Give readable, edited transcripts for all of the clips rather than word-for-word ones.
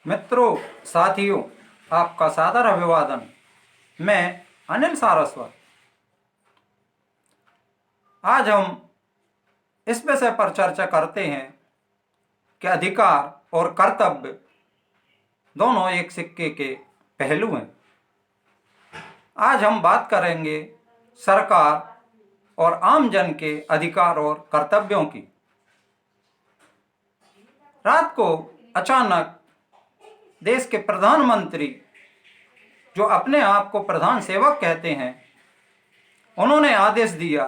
मित्रों, साथियों, आपका सादर अभिवादन। मैं अनिल सारस्वत। आज हम इस विषय पर चर्चा करते हैं कि अधिकार और कर्तव्य दोनों एक सिक्के के पहलू हैं। आज हम बात करेंगे सरकार और आम जन के अधिकार और कर्तव्यों की। रात को अचानक देश के प्रधानमंत्री, जो अपने आप को प्रधान सेवक कहते हैं, उन्होंने आदेश दिया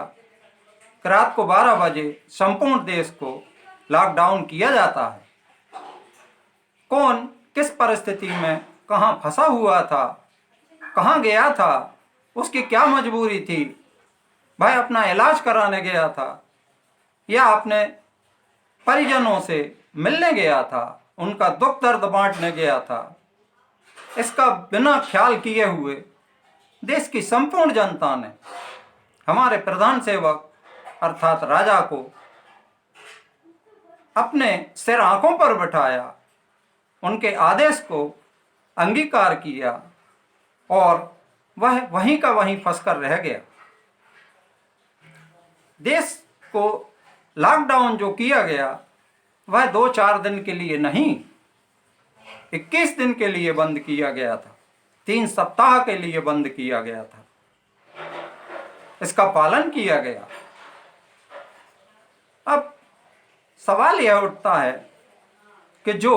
कि रात को 12 बजे संपूर्ण देश को लॉकडाउन किया जाता है। कौन किस परिस्थिति में कहाँ फंसा हुआ था, कहाँ गया था, उसकी क्या मजबूरी थी, भाई अपना इलाज कराने गया था या अपने परिजनों से मिलने गया था, उनका दुख दर्द बांटने गया था, इसका बिना ख्याल किए हुए देश की संपूर्ण जनता ने हमारे प्रधान सेवक अर्थात राजा को अपने सिर आंखों पर बिठाया, उनके आदेश को अंगीकार किया और वह वहीं का वहीं फंसकर रह गया। देश को लॉकडाउन जो किया गया वह 2-4 दिन के लिए नहीं, 21 दिन के लिए बंद किया गया था, 3 सप्ताह के लिए बंद किया गया था। इसका पालन किया गया। अब सवाल यह उठता है कि जो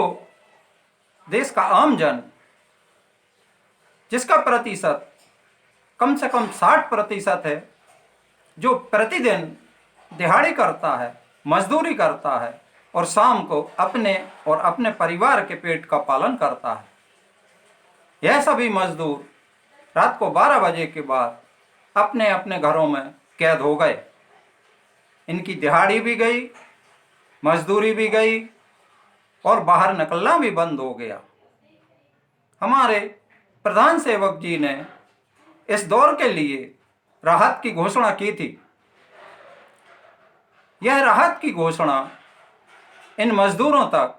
देश का आम जन, जिसका प्रतिशत कम से कम 60% है, जो प्रतिदिन दिहाड़ी करता है, मजदूरी करता है और शाम को अपने और अपने परिवार के पेट का पालन करता है, यह सभी मजदूर रात को 12 बजे के बाद अपने अपने घरों में कैद हो गए। इनकी दिहाड़ी भी गई, मजदूरी भी गई और बाहर निकलना भी बंद हो गया। हमारे प्रधान सेवक जी ने इस दौर के लिए राहत की घोषणा की थी। यह राहत की घोषणा इन मजदूरों तक,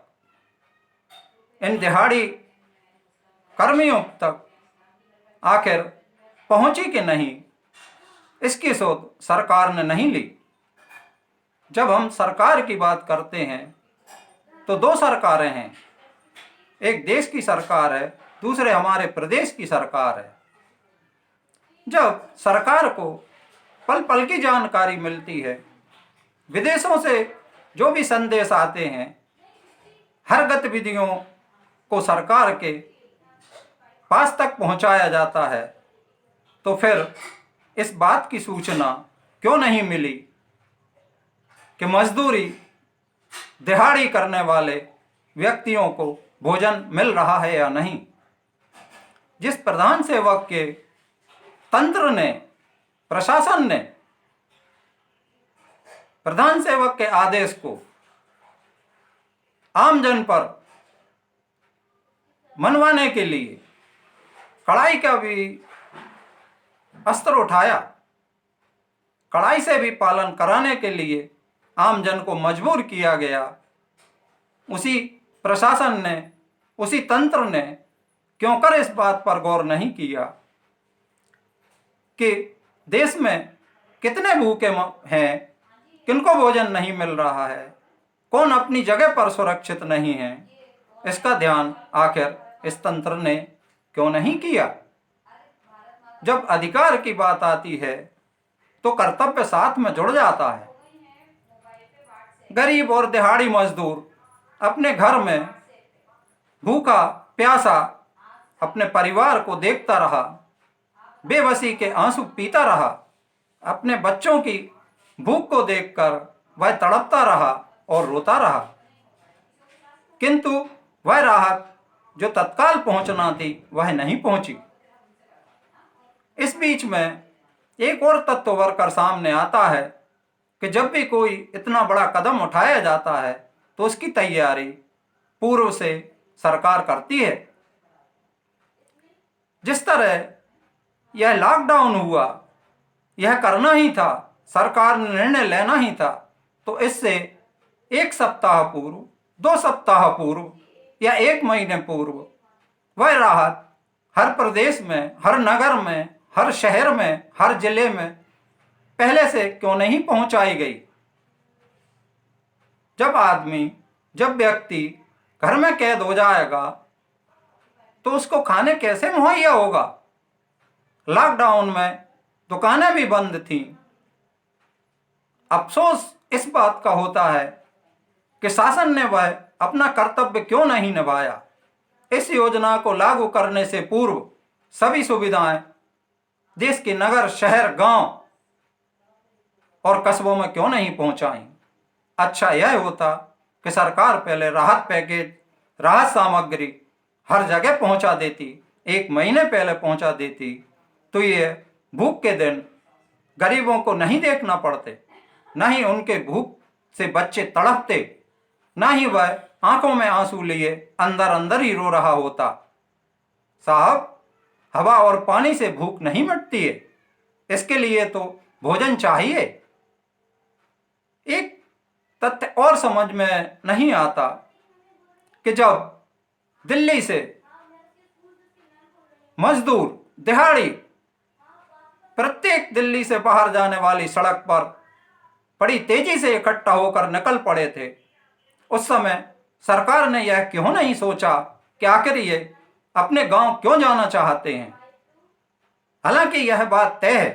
इन दिहाड़ी कर्मियों तक आखिर पहुंची कि नहीं, इसकी सोच सरकार ने नहीं ली। जब हम सरकार की बात करते हैं तो 2 सरकारें हैं, एक देश की सरकार है, दूसरे हमारे प्रदेश की सरकार है। जब सरकार को पल पल की जानकारी मिलती है, विदेशों से जो भी संदेश आते हैं, हर गतिविधियों को सरकार के पास तक पहुंचाया जाता है, तो फिर इस बात की सूचना क्यों नहीं मिली कि मजदूरी दिहाड़ी करने वाले व्यक्तियों को भोजन मिल रहा है या नहीं। जिस प्रधान सेवक के तंत्र ने, प्रशासन ने प्रधान सेवक के आदेश को आम जन पर मनवाने के लिए कड़ाई का भी अस्त्र उठाया, कड़ाई से भी पालन कराने के लिए आम जन को मजबूर किया गया, उसी प्रशासन ने, उसी तंत्र ने क्यों कर इस बात पर गौर नहीं किया कि देश में कितने भूखे हैं, किनको भोजन नहीं मिल रहा है, कौन अपनी जगह पर सुरक्षित नहीं है। इसका ध्यान आखिर इस तंत्र ने क्यों नहीं किया। जब अधिकार की बात आती है तो कर्तव्य साथ में जुड़ जाता है। गरीब और दिहाड़ी मजदूर अपने घर में भूखा प्यासा अपने परिवार को देखता रहा, बेबसी के आंसू पीता रहा, अपने बच्चों की भूख को देखकर वह तड़पता रहा और रोता रहा, किंतु वह राहत जो तत्काल पहुंचना थी वह नहीं पहुंची। इस बीच में एक और तत्व वर्कर सामने आता है कि जब भी कोई इतना बड़ा कदम उठाया जाता है तो उसकी तैयारी पूर्व से सरकार करती है। जिस तरह यह लॉकडाउन हुआ, यह करना ही था, सरकार ने निर्णय लेना ही था, तो इससे 1 सप्ताह पूर्व, 2 सप्ताह पूर्व या 1 महीने पूर्व वह राहत हर प्रदेश में, हर नगर में, हर शहर में, हर जिले में पहले से क्यों नहीं पहुंचाई गई? जब व्यक्ति घर में कैद हो जाएगा तो उसको खाने कैसे मुहैया होगा? लॉकडाउन में दुकानें भी बंद थीं। अफसोस इस बात का होता है कि शासन ने वह अपना कर्तव्य क्यों नहीं निभाया। इस योजना को लागू करने से पूर्व सभी सुविधाएं देश के नगर, शहर, गांव और कस्बों में क्यों नहीं पहुंचाई? अच्छा यह होता कि सरकार पहले राहत पैकेज, राहत सामग्री हर जगह पहुंचा देती, 1 महीने पहले पहुंचा देती, तो ये भूख के दिन गरीबों को नहीं देखना पड़ते, न ही उनके भूख से बच्चे तड़पते, न ही वह आंखों में आंसू लिए अंदर अंदर ही रो रहा होता। साहब, हवा और पानी से भूख नहीं मिटती है, इसके लिए तो भोजन चाहिए। एक तथ्य और समझ में नहीं आता कि जब दिल्ली से मजदूर दिहाड़ी प्रत्येक दिल्ली से बाहर जाने वाली सड़क पर बड़ी तेजी से इकट्ठा होकर निकल पड़े थे, उस समय सरकार ने यह क्यों नहीं सोचा कि आखिर ये अपने गांव क्यों जाना चाहते हैं? हालांकि यह बात तय है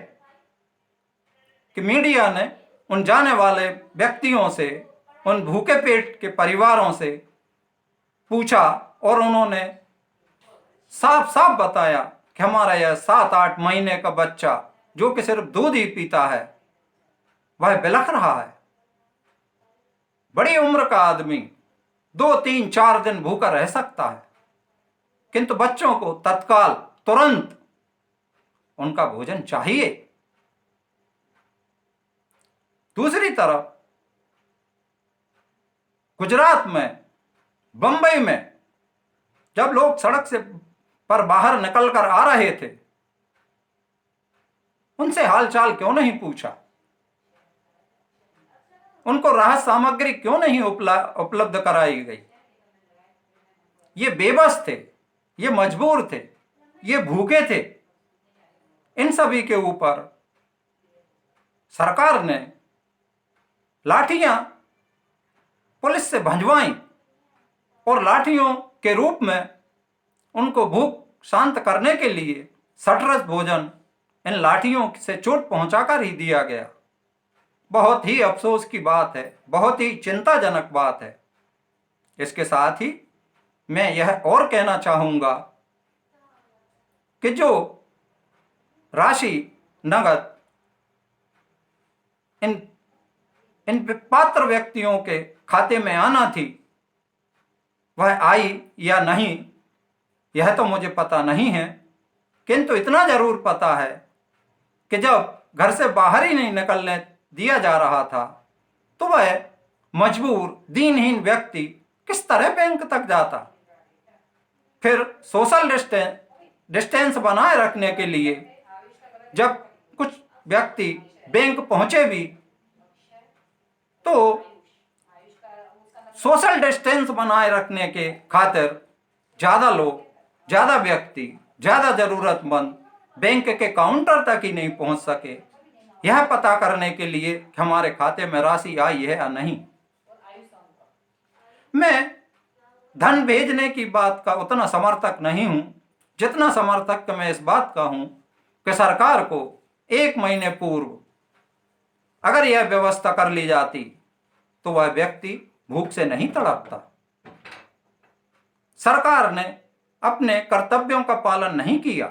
कि मीडिया ने उन जाने वाले व्यक्तियों से, उन भूखे पेट के परिवारों से पूछा और उन्होंने साफ साफ बताया कि हमारा यह 7-8 महीने का बच्चा जो कि सिर्फ दूध ही पीता है वह बिलख रहा है। बड़ी उम्र का आदमी 2-3-4 दिन भूखा रह सकता है, किंतु बच्चों को तत्काल, तुरंत उनका भोजन चाहिए। दूसरी तरफ गुजरात में, बंबई में जब लोग सड़क से पर बाहर निकलकर आ रहे थे, उनसे हालचाल क्यों नहीं पूछा? उनको राहत सामग्री क्यों नहीं उपलब्ध कराई गई? ये बेबस थे, ये मजबूर थे, ये भूखे थे। इन सभी के ऊपर सरकार ने लाठियां पुलिस से भंजवाई और लाठियों के रूप में उनको भूख शांत करने के लिए सटरस भोजन इन लाठियों से चोट पहुंचाकर ही दिया गया। बहुत ही अफसोस की बात है, बहुत ही चिंताजनक बात है। इसके साथ ही मैं यह और कहना चाहूंगा कि जो राशि नगद इन पात्र व्यक्तियों के खाते में आना थी वह आई या नहीं यह तो मुझे पता नहीं है, किंतु इतना जरूर पता है कि जब घर से बाहर ही नहीं निकलने दिया जा रहा था तो वह मजबूर, दीनहीन व्यक्ति किस तरह बैंक तक जाता? फिर सोशल डिस्टेंस बनाए रखने के लिए जब कुछ व्यक्ति बैंक पहुंचे भी तो सोशल डिस्टेंस बनाए रखने के खातिर ज्यादा लोग, ज्यादा व्यक्ति, ज्यादा जरूरतमंद बैंक के काउंटर तक ही नहीं पहुंच सके यह पता करने के लिए कि हमारे खाते में राशि आई है या नहीं। मैं धन भेजने की बात का उतना समर्थक नहीं हूं जितना समर्थक मैं इस बात का हूं कि सरकार को 1 महीने पूर्व अगर यह व्यवस्था कर ली जाती तो वह व्यक्ति भूख से नहीं तड़पता। सरकार ने अपने कर्तव्यों का पालन नहीं किया।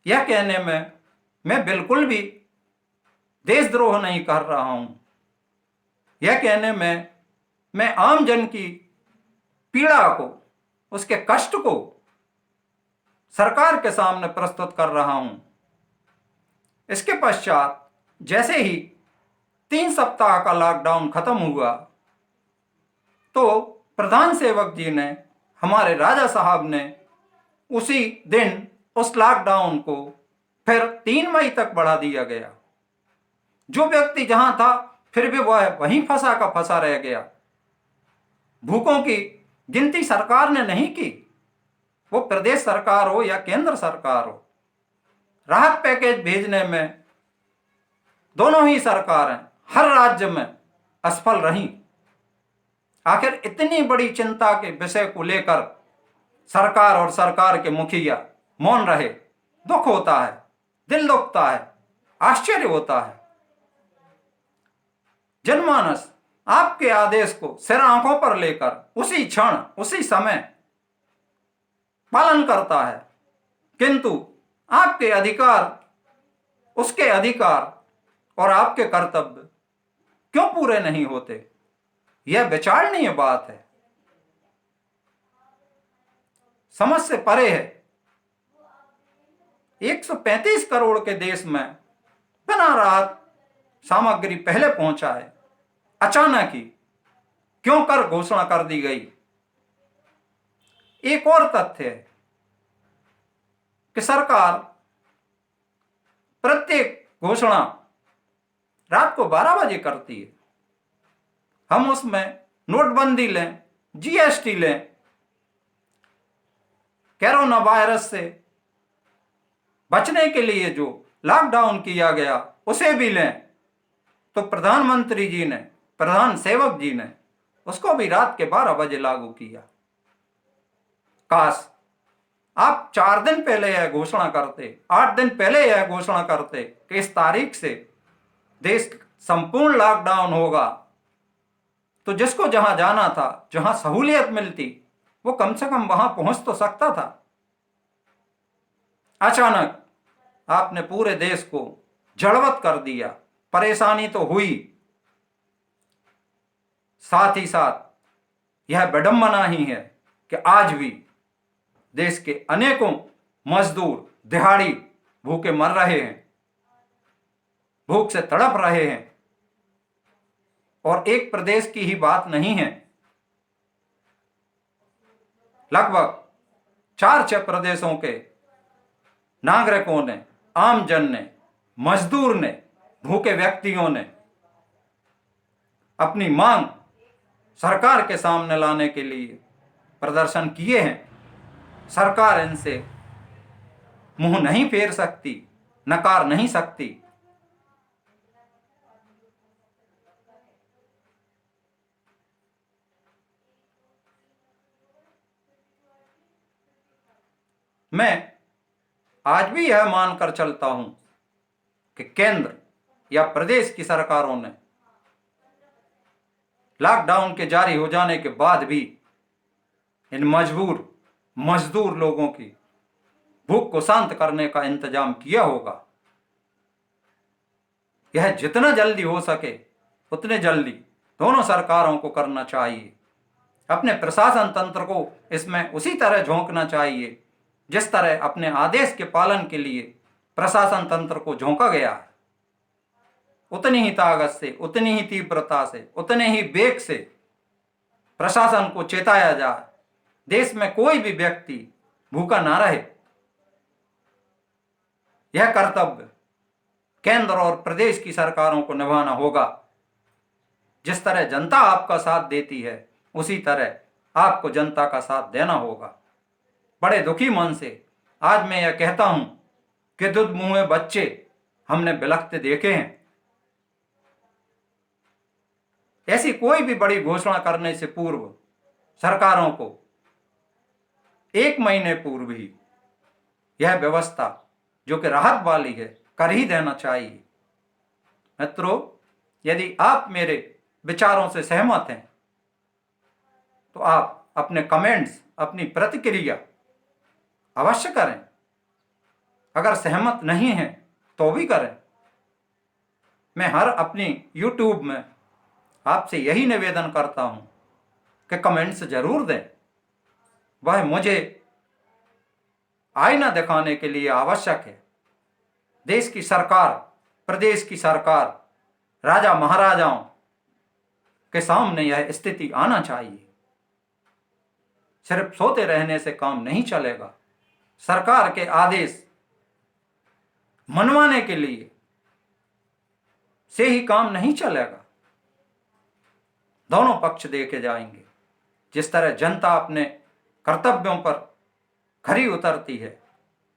यह कहने में मैं बिल्कुल भी देशद्रोह नहीं कर रहा हूं। यह कहने में मैं आम जन की पीड़ा को, उसके कष्ट को सरकार के सामने प्रस्तुत कर रहा हूं। इसके पश्चात जैसे ही 3 सप्ताह का लॉकडाउन खत्म हुआ तो प्रधान सेवक जी ने, हमारे राजा साहब ने उसी दिन उस लॉकडाउन को फिर 3 मई तक बढ़ा दिया गया। जो व्यक्ति जहां था फिर भी वह वहीं फंसा का फंसा रह गया। भूखों की गिनती सरकार ने नहीं की, वो प्रदेश सरकार हो या केंद्र सरकार हो। राहत पैकेज भेजने में दोनों ही सरकारें हर राज्य में असफल रहीं। आखिर इतनी बड़ी चिंता के विषय को लेकर सरकार और सरकार के मुखिया मौन रहे। दुख होता है, दिल दुखता है, आश्चर्य होता है। जनमानस आपके आदेश को सिर आंखों पर लेकर उसी क्षण उसी समय पालन करता है, किंतु आपके अधिकार, उसके अधिकार और आपके कर्तव्य क्यों पूरे नहीं होते? यह विचारणीय बात है, समझ से परे है। 135 करोड़ के देश में बिना राहत सामग्री पहले पहुंचा है, अचानक ही क्यों कर घोषणा कर दी गई? एक और तथ्य है कि सरकार प्रत्येक घोषणा रात को 12 बजे करती है। हम उसमें नोटबंदी लें, जीएसटी लें, कोरोना वायरस से बचने के लिए जो लॉकडाउन किया गया उसे भी लें, तो प्रधानमंत्री जी ने, प्रधान सेवक जी ने उसको भी रात के 12 बजे लागू किया। काश आप 4 दिन पहले यह घोषणा करते, 8 दिन पहले यह घोषणा करते कि इस तारीख से देश संपूर्ण लॉकडाउन होगा, तो जिसको जहां जाना था, जहां सहूलियत मिलती, वो कम से कम वहां पहुंच तो सकता था। अचानक आपने पूरे देश को जड़वत कर दिया। परेशानी तो हुई, साथ ही साथ यह विडंबना ही है कि आज भी देश के अनेकों मजदूर दिहाड़ी भूखे मर रहे हैं, भूख से तड़प रहे हैं। और एक प्रदेश की ही बात नहीं है, लगभग 4-6 प्रदेशों के नागरिकों ने, आमजन ने, मजदूर ने, भूखे व्यक्तियों ने अपनी मांग सरकार के सामने लाने के लिए प्रदर्शन किए हैं। सरकार इनसे मुंह नहीं फेर सकती, नकार नहीं सकती। मैं आज भी यह मानकर चलता हूं कि केंद्र या प्रदेश की सरकारों ने लॉकडाउन के जारी हो जाने के बाद भी इन मजबूर मजदूर लोगों की भूख को शांत करने का इंतजाम किया होगा। यह जितना जल्दी हो सके उतने जल्दी दोनों सरकारों को करना चाहिए। अपने प्रशासन तंत्र को इसमें उसी तरह झोंकना चाहिए जिस तरह अपने आदेश के पालन के लिए प्रशासन तंत्र को झोंका गया है। उतनी ही ताकत से, उतनी ही तीव्रता से, उतने ही वेग से प्रशासन को चेताया जाए, देश में कोई भी व्यक्ति भूखा ना रहे। यह कर्तव्य केंद्र और प्रदेश की सरकारों को निभाना होगा। जिस तरह जनता आपका साथ देती है, उसी तरह आपको जनता का साथ देना होगा। बड़े दुखी मन से आज मैं यह कहता हूं कि दूध मुंहे बच्चे हमने बिलखते देखे हैं। ऐसी कोई भी बड़ी घोषणा करने से पूर्व सरकारों को 1 महीने पूर्व ही यह व्यवस्था जो कि राहत वाली है कर ही देना चाहिए। मित्रों, यदि आप मेरे विचारों से सहमत हैं तो आप अपने कमेंट्स, अपनी प्रतिक्रिया अवश्य करें। अगर सहमत नहीं हैं तो भी करें। मैं हर अपनी YouTube में आपसे यही निवेदन करता हूं कि कमेंट्स जरूर दें। वह मुझे आईना दिखाने के लिए आवश्यक है। देश की सरकार, प्रदेश की सरकार, राजा महाराजाओं के सामने यह स्थिति आना चाहिए। सिर्फ सोते रहने से काम नहीं चलेगा। सरकार के आदेश मनवाने के लिए से ही काम नहीं चलेगा। दोनों पक्ष देखे जाएंगे। जिस तरह जनता अपने कर्तव्यों पर खरी उतरती है,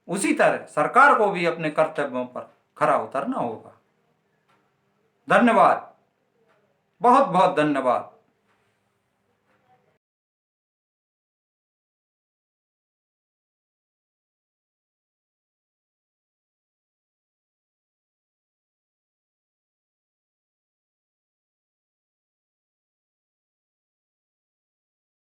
उसी तरह सरकार को भी अपने कर्तव्यों पर खरा उतरना होगा। धन्यवाद, बहुत बहुत धन्यवाद।